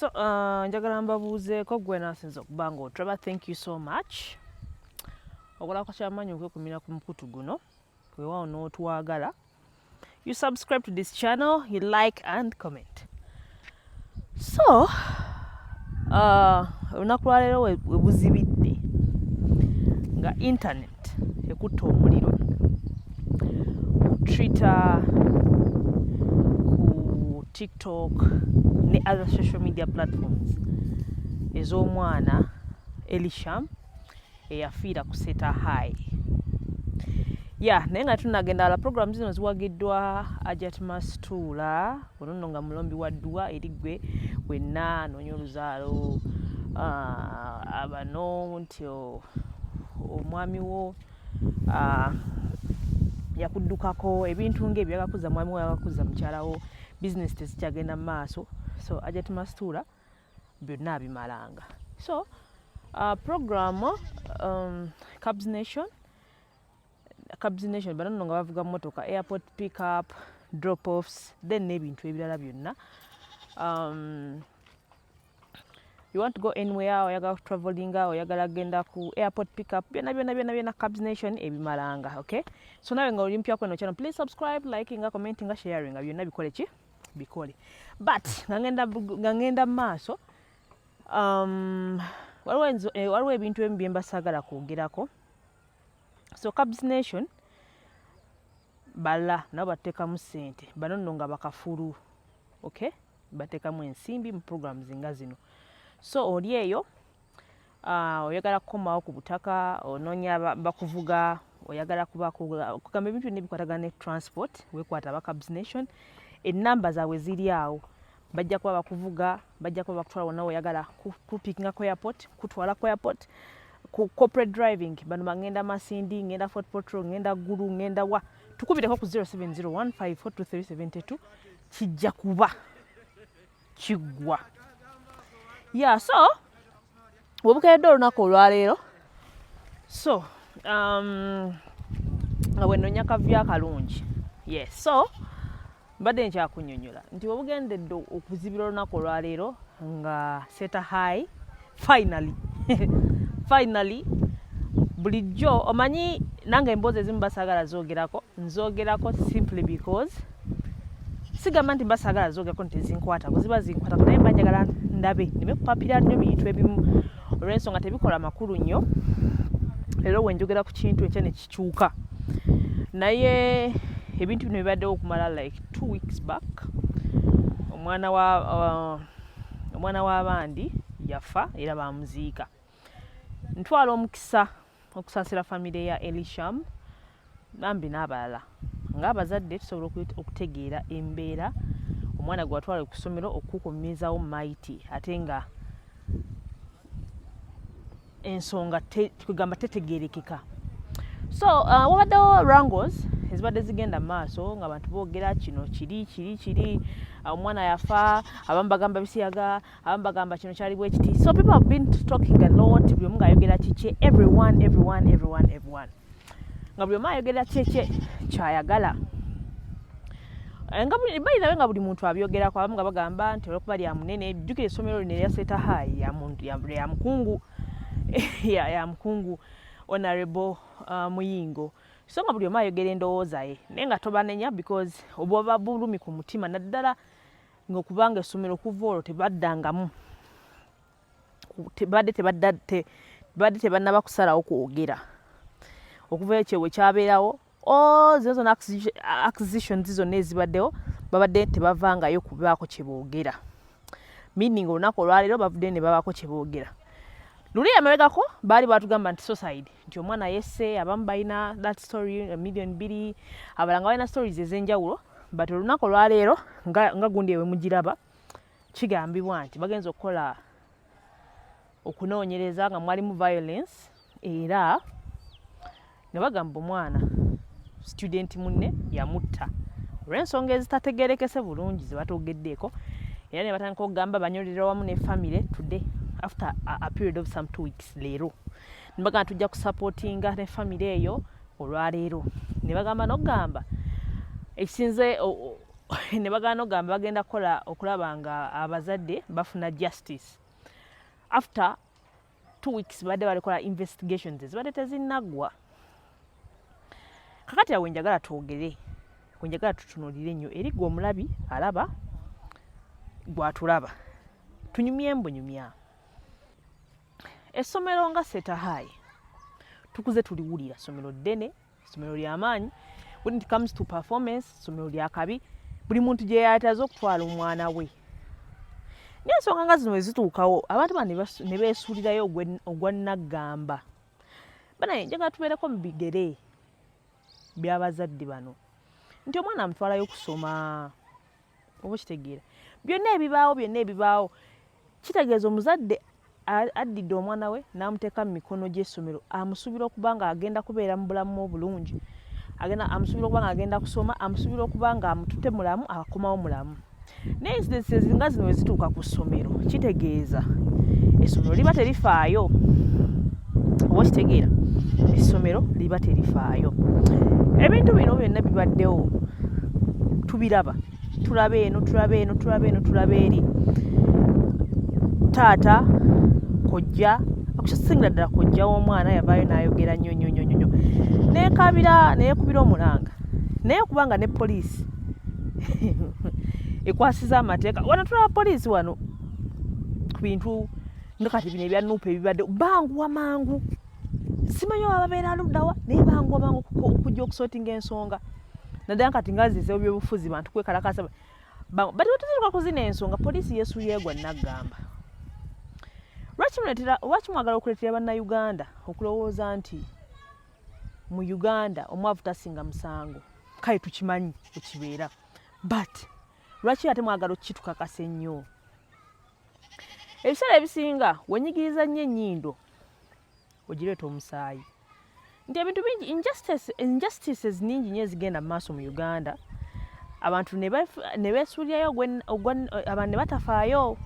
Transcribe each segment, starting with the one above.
So njagala mbabuuzeeko gwe naasinza okuba ng'otraba. Thank you so much okolako kyamaanyi okwekumira ku mukutu guno weewaawo n'otwagala. You subscribe to this channel, you like and comment. So olunaku lwa leero we buzibidde nga internet ekutta omuliro ku Twitter, ku TikTok ne other social media platforms ez'omwana Elisham eyafiira ku Seta High. Naye nga tunagenda ala program zino ziwagiddwa Ajat Mastuula ono nno nga mulombi wa ddwa eri ggwe wenna anoonya oluzaalo abano nti omwami wo yakuddukako ebintu ng'ebyo yagakuza mwami wo yagakuza mukyala wo business tezikyagenda mu maaso. So Ajat Mastuula byonna abimalanga. So program Cubs Nation bano nno nga bavuga mmotoka airport pick up drop offs then n'ebintu ebirala byonna. You want to go anywhere oyagala travelinga oyagala genda ku airport pick up byonna Cubs Nation ebimalanga. Okay, so nawe nga oli mpya kweno channel, please subscribe, likinga, commentinga, sharinga byonna bikole ki bikole. But nga ngenda maaso waliwo ebintu ebimu bye mbasagala kwogerako. So Cubs Nation bala nabo bateekamu ssente bano nno nga bakafulu. Okay, bateekamu ensimbi mu programs nga zino. So oli eyo oyagala kukomawo ku butaka onoonya bakuvuga oyagala kugamba ebintu byonna bikwatagana ne transport weekwata aba Cubs Nation, ennamba zaabwe ziri awo. Bajja kuba bakuvuga, bajja kuba bakutwala wonna oyagala kupikinga ku airport, kutwala ku airport, ku corporate driving bano bangenda Masindi, ngenda Fort Portal, ngenda Gulu, ngenda wa tukubireko ku 0701542372 kijja kuba kiggwa. So webukedde olunaku olwaleero so nga bwe nnoonya kavuyo akalungi. So mbadde nkyakunnyonnyola nti webugendedde okuzibira olunaku olwaleero nga Seta High finally bulijjo omanyi nange emboozi ezimu basaagala nzoogerako simply because sigamba nti basaagala zoogerako nti tezinkwatako, ziba zinkwatako naye mba njagala ndabe nebikupapira nnyo bintu ebimu olw'ensonga tebikola makulu nnyo. Leero wenjogera ku kintu ekyo ne kikyuka naye ebintu bino bibaddewo okumala like 2 weeks back. Omwana w'abandi yafa era bamuziika. Ntwala omukisa okusaasira famire ya Elisham bambi n'abalala ng'abazadde tusobola okutegeera embeera omwana gwe watwala ku ssomero okukuumizaawo maiti ate nga ensonga kugamba tetegeerekeka. So wabaddewo wrangles ezibadde zigenda mu maaso ng'abantu boogera kino kiri omwana yafa, abamu bagamba bisiyaga, abamu bagamba kino kyali bwe kiti. So people have been talking a lot, buli omu ng'ayogera kiki, everyone nga buli omu ayogera kiki kyayagala nga buli muntu abyogerako. Abamu nga bagamba nti olwokuba lya munene, jjukira essomero lino erya Seta High ya mukungu Honorable Muyingo. So nga buli omu ayogera endowooza ye naye nga tobanenya because oba bulumi ku mutima naddala ng'okubanga essomero okuva olwo tebadde tebannaba kusalawo kwogera okuva ekyo bwe kyabeerawo zona acquisitions zonna ezibaddewo babadde tebavangayo kubaako kye boogera, meaning olunaku olwaleero bavudde ne babaako kye boogera. Luli emabegako baali batugamba nti Society nti omwana yesse, abamu balina that story $1,200,000, abalanga balina stories ez'enjawulo. But olunaku olwaleero nga gundi ewe mugiraba kigambibwa nti bagenze okukola okunoonyereza nga mwalimu violence era nga bagamba omwana student munne yamutta olw'ensonga ezitategeerekese bulungi ze batogeddeeko. Era ne batandika okugamba banyolera wamu ne family today after a period of some 2 weeks leero ne bagamba tujja kusupportinga ne family eyo olwaleero. Ne bagamba n'okugamba ekisinze ne bagana ogamba bagenda okulaba nga abazadde bafuna justice. After 2 weeks badde balikola investigations zibadde tezinnagwa. Kakati awo njagala twogere, njagala tutunuulire nnyo eri gwe omulabi alaba gw'atulaba. Tunyumye mbunyumya. Essomero nga Seta High tukuze tuliwulira ssomero ddene, ssomero ly'amaanyi. When it comes to performance, ssomero lya kabi, buli muntu gye yataze okutwala omwana we. N'ensonga nga zino ezituukawo abantu bano ne beesuulirayo ogwa naggamba. Banaye njagala tubeereko mu bigere by'abazadde bano nti omwana amutwalayo kusoma. Oba kitegeera byonna ebibaawo kitegeeza omuzadde addidde omwana we n'amuteeka mu mikono gy'essomero, amusuubira okuba nga agenda kubeera mu bulamu obulungi, amusuubira okuba nga agenda kusoma, amusuubira okuba nga amututte mulamu, akomawo mulamu. Naye incidents nga zino we zituuka ku ssomero kitegeeza essomero liba terifaayo. Oba kitegeera essomero liba terifaayo. Ebintu bino byonna bibaddewo, tubiraba, tulaba eno, tulaba eri. Taata kojja akusingira ddala kojja w'omwana yavaayo n'ayogera nnyo neekubira omulanga, naye kubanga ne poliisi ekwasiza amateeka. Wano tulaba poliisi wano ku bintu nga kati bino ebya Nuupu ebibadde banguwa mangu, simanyi oba babeera luddawa naye banguwa mangu okujja okusootinga ensonga. Naddala kati nga zizeewo by'obufuzi bantu kwekalakasa bati wetuzirika kuzina ensonga poliisi yeesuulira gwa naggamba. Lwaki mwagala okuleetera bannayuganda okulowooza nti mu Uganda omwavu tasinga musango? Kale tukimanyi ekibeera, but lwaki ate mwagala okukitukakasa ennyo? Ebiseera ebisinga wenyigiriza nnyo ennyindo ogireeta omusaayi nti ebintu bingi injustices nnyingi nnyo ezigenda mu maaso mu Uganda. Abantu ne beesuulirayo abantu ne batafaayo.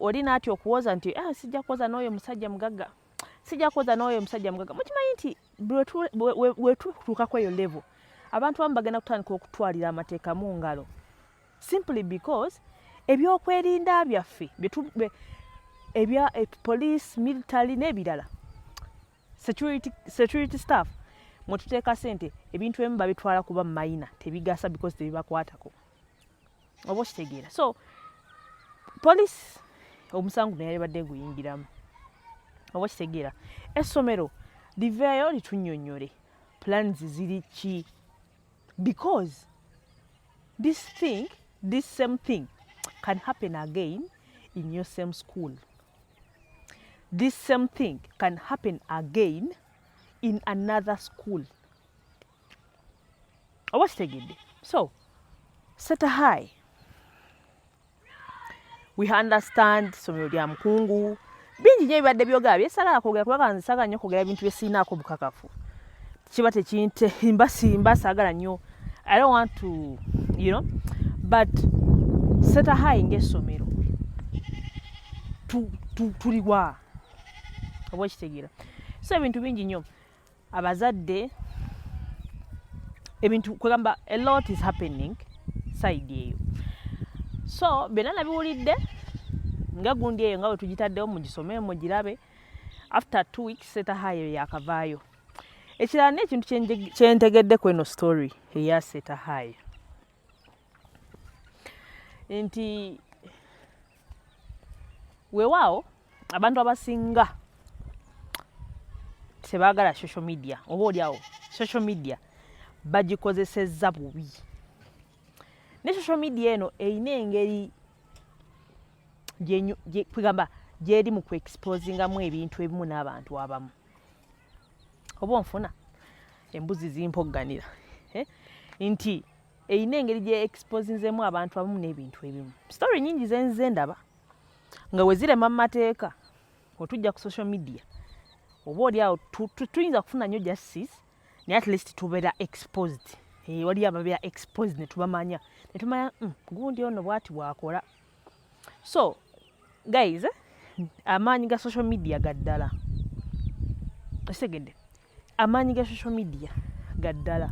Oli naatya okuwoza nti sijja kuwoza n'oyo musajja mugagga, mukimanyi nti wetutuuka ku eyo level abantu abamu bagenda kutandika okutwalira amateeka mu ngalo simply because ebyokwerinda byaffe ebya police, military n'ebirala security staff mwe tuteeka ssente ebintu ebimu babitwala kuba mayina tebigasa because tebibakwatako. Oba okitegeera. So police omusango naye badde guyingiramu. Oba kitegeera. Essomero liveeyo litunnyonnyole plans ziri ki, because this same thing can happen again in your same school. This same thing can happen again in another school. Oba kitegedde. So Seta High, we understand ssomero lya mukungu bingi nnyo ebibadde byogera byesagala kwogera kubanga nsagala nnyo kwogera ebintu bye sirinaako bukakafu. Kiba simba saagala nnyo. I don't want to, but Seta High ng'essomero tuliwa. Oba kitegeera. So ebintu bingi nnyo abazadde ebintu kwegamba a lot is happening side eyo. So byonna nabiwulidde nga gundi eyo nga bwe tugitaddewo mugisome mugirabe. After 2 weeks Seta High yakavaayo. Ekirala n'ekintu kyentegedde ku eno story eya Seta High nti weewaawo abantu abasinga tebaagala social media, oba oliawo social media bagikozesezza bubi. Ne social media eno eyina engeri kwegamba gyeri mu ku-exposingamu ebintu ebimu n'abantu abamu. Oba onfuna embuzi zimpogganira nti eyina engeri gye-exposinzemu abantu abamu n'ebintu ebimu. Story nnyingi zenze ndaba nga we zirema mu mateeka otujja ku social media oba oliawo tuyinza kufuna nnyo justice naye at least tubeera exposed. Waliyo ababeera exposed ne tubamanya ne tumanya gundi ono bw'ati bw'akola. So guys, amaanyi ga social media gaddala. Osegedde amaanyi ga social media gaddala.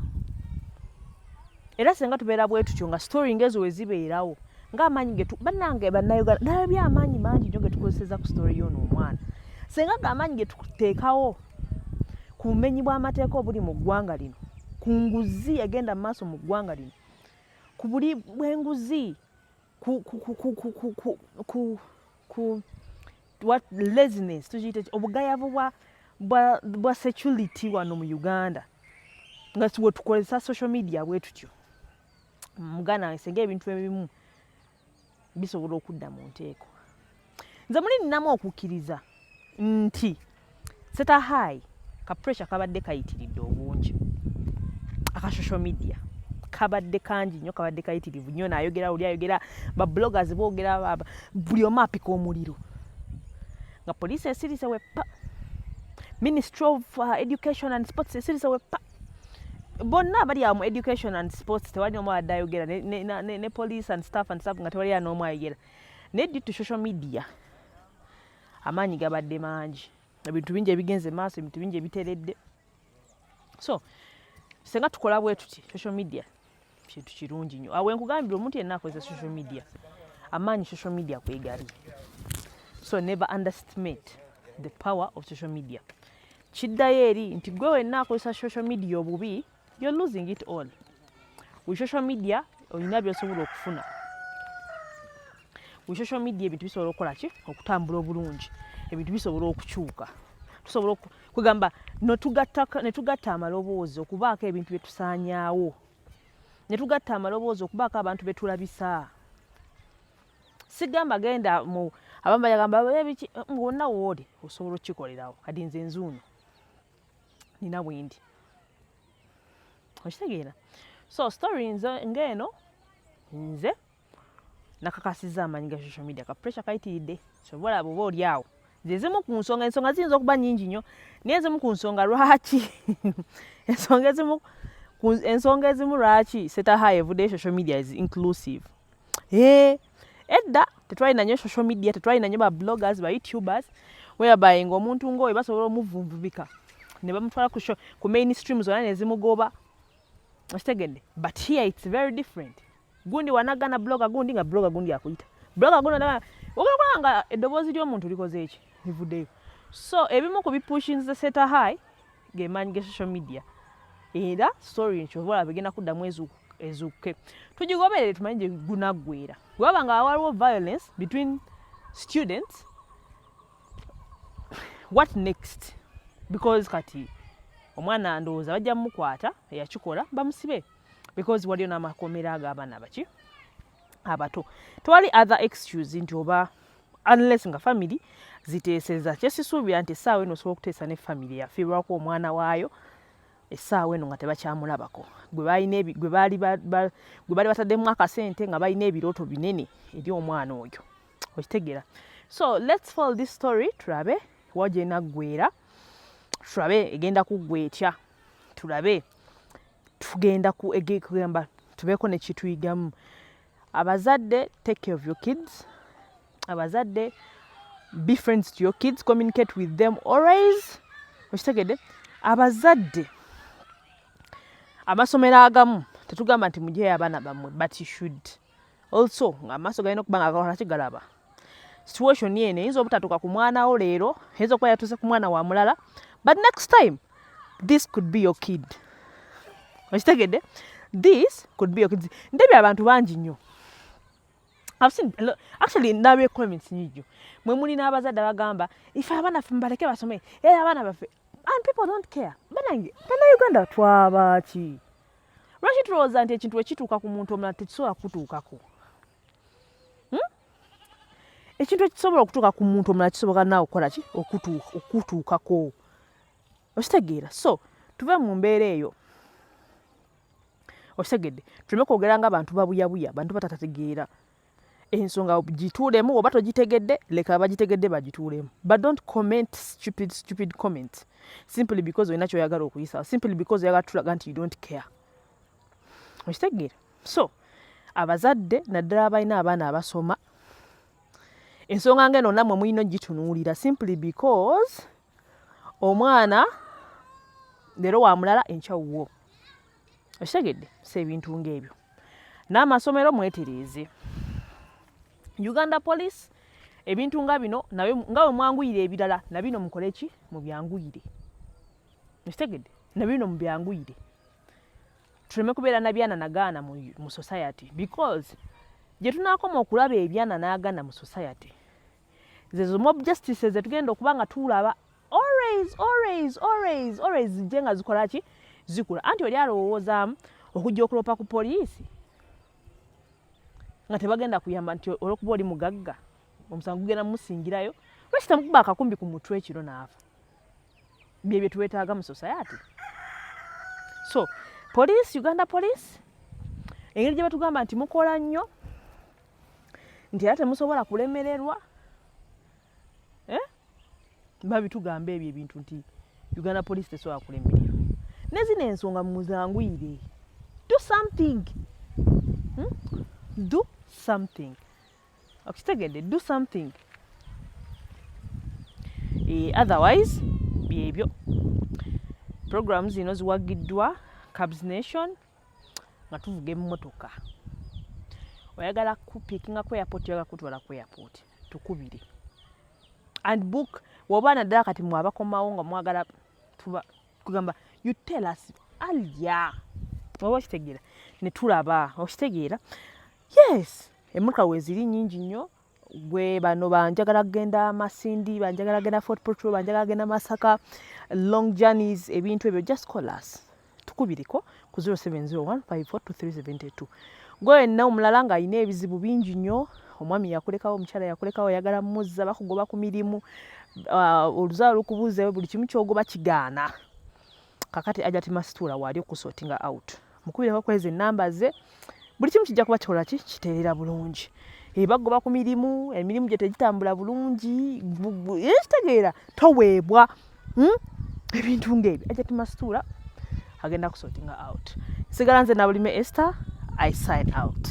era senga tubeera bwe tutyo nga story ngezo we zibeerawo ng'amaanyi bannange bannayuganda naye by'amaanyi mangi nnyo ge tukozeseza ku story y'ono omwana senga g'amaanyi ge tuteekawo ku bumenyi bw'amateeka obuli mu ggwanga lino ku nguzi egenda mu maaso mu ggwanga lino ku buli bw'enguzi what laziness tugiyite obugayavu bwa security wano mu Uganda nga we tukozesa social media bwe tutyo mugana senga ebintu ebimu bisobola okudda mu nteeko nze muli ninamu okukkiriza nti Seta High ka pressure kabadde kayitiridde obungi aka social media kabadde kangi nnyo kabadde kayitirivu nnyo naayogera oli ayogera ba bloggers boogera buli omu apika omuliro nga poliisi esirise weppa Ministry of Education and Sports esirise weppa bonna abali awo mu education and sports tewali omu adde ayogera ne police and staff nga tewali n'omu ayogera naye due to social media amaanyi gabadde mangi ebintu bingi ebigenze maaso ebintu bingi ebiteredde so senga tukola bwe tuti social media kintu kirungi nnyo awo nkugambira omuntu yenna akozesa social media amaanyi social media kwegali so never underestimate the power of social media kiddayo eri nti gwe wenna akozesa social media obubi you're losing it all with social media olina by'osobola okufuna with social media ebintu bisobola okukola ki okutambula obulungi ebintu bisobola okukyuka tusobola kugamba ne tugatta amaloboozi okubaako ebintu bye tusaanyaawo ne tugatta amaloboozi okubaako abantu be tulabisa sigamba genda mu abamu bagamba ebiki ng'onna wooli osobola okukikolerawo kati nze nzuuno nina bwendi okitegeera so story ng'eno nze nakakasizza amaanyi ga social media ka pressure kayitiridde sobola bw'oba oli awo zimu ku nsonga ensonga ziyinza okuba nnyingi nnyo naye ezimu ku nsonga lwaki ensonga ezimu lwaki Seta High evuddeyo social media is inclusive edda tetwalina nnyo social media tetwalina nnyo ba bloggers ba youtubers whereby ng'omuntu ng'oyo basobola omuvunvubika ne bamutwala ku mainstream zonna nezimugoba okitegedde but here it's very different gundi wanagana blogger gundi nga blogger gundi akuyita blogger gundi okola nga eddoboozi ly'omuntu likoze eki livuddeyo so ebimu ku bipushinze Seta High gemaanyi ge social media era story nkyobola bigenda kuddamu ezuuke tugigoberere tumanyi gye gunaggweera waba nga waliwo violence between students what next because kati omwana ndowooza bajja mumukwata eyakikola bamusibe because waliyo n'amakomera ag'abaana baki abato tewali other excuse nti oba unless nga family ziteeseza kyesisuubira nti essaawa eno osobola okuteesa ne family yafiirwako omwana waayo essaawa eno nga tebakyamulabako gwe baali bataddemu akasente nga balina ebirooto binene eri omwana oyo okitegeera so let's follow this story tulabe wagyenaggweera tulabe egenda kuggwa etya tulabe tugenda kugamba tubeeko ne kituyigamu abazadde take care of your kids abazadde be friends to your kids communicate with them always okitegedde abazadde amasomero agamu tetugamba nti mujeeyo abaana bammwe but you should also ng'amaaso galina okuba nga gakola kigalaba situation yene eyinza obutatuuka ku mwana wo leero eyinza okuba yatuuse ku mwana wa mulala but next time this could be your kid okitegedde this could be your kid ndebye abantu bangi nnyo I've seen actually ndabye comments nyingi mwe muli n'abazadde bagamba ife abaana ffe mbaleke basome abaana baffe and people don't care banange Uganda twabaki lwaki tulowooza nti ekintu ekituuka ku muntu omulala tekisobola kutuukako ekintu ekisobola okutuuka ku muntu omulala kisobola naawe okukola ki okutuukako okitegeera so tuve mu mbeera eyo okitegedde tuleme kwogera ng'abantu babuyabuya bantu batatategeera ensonga gituulemu oba togitegedde leka abagitegedde bagituulemu but don't comment stupid comments simply because olina kyoyagala okuyisa simply because oyagala tulaga nti you don't care okitegeera so abazadde naddala abalina abaana abasoma ensonga ngeno nammwe mulina ogitunuulira simply because omwana leero wa mulala enkya wuwo Okitegedde so ebintu ng'ebyo n'amasomero mwetereeze. Uganda Police ebintu nga bino nga bwe mwanguyire ebirala na bino mukole ki mu byanguyire. Okitegedde na bino mu byanguyire. Tuleme kubeera na byana nagaana mu society because gye tunaakoma okulaba ebyana n'agaana mu society zezo mob justice ze tugenda okuba nga tulaba always zijje nga zikola ki zikula. Anti oli alowoozaamu okujja okulopa ku poliisi nga tebagenda kuyamba nti olwokuba oli mugagga omusango gugenda mumusingirayo lwaki tamukuba akakumbi ku mutwe ekiro n'afa. Byebyo tuwetaaga mu society. So police, Uganda Police engeri gye batugamba nti mukola nnyo nti era temusobola kulemererwa babitugamba ebyo ebintu nti Uganda Police tesobola kulemererwa. Nezino ensonga muzanguyire. Do something. Do something. Okitegedde, do something. Otherwise byebyo programs zino ziwagiddwa Cubs Nation nga tuvuga emmotoka. Oyagala kupikinga ku airport, oyagala kutwala ku airport tukubire and book wabana ddala kati mwabakomawo nga mwagala kugamba you tell us alya oba okitegeera ne tulaba okitegeera. Yes, emmotoka weeziri nnyingi nnyo. Gwe bano banjagala kugenda Masindi, banjagala kugenda Fort Portal, banjagala kugenda Masaka, long journeys, ebintu ebyo just call us tukubiriko ku 0701542372. Gwe wenna omulala ng'alina ebizibu bingi nnyo, omwami yakulekawo, omukyala yakulekawo, oyagala muzza bakugoba ku mirimu, oluzaalo lukubuuzeewo, buli kimu kyogoba kigaana. Kakati Ajati Masitula waali okusortinga out. Mukubireko kwezi ennamba ze, buli kimu kijja kuba kikola ki kiteerera bulungi. Bagoba ku mirimu, emirimu gye tegitambula bulungi, ekitegeera toweebwa ebintu ng'ebyo. Ajati Masitula agenda kusortinga out. Sigala nze Nabulime Esther, I sign out.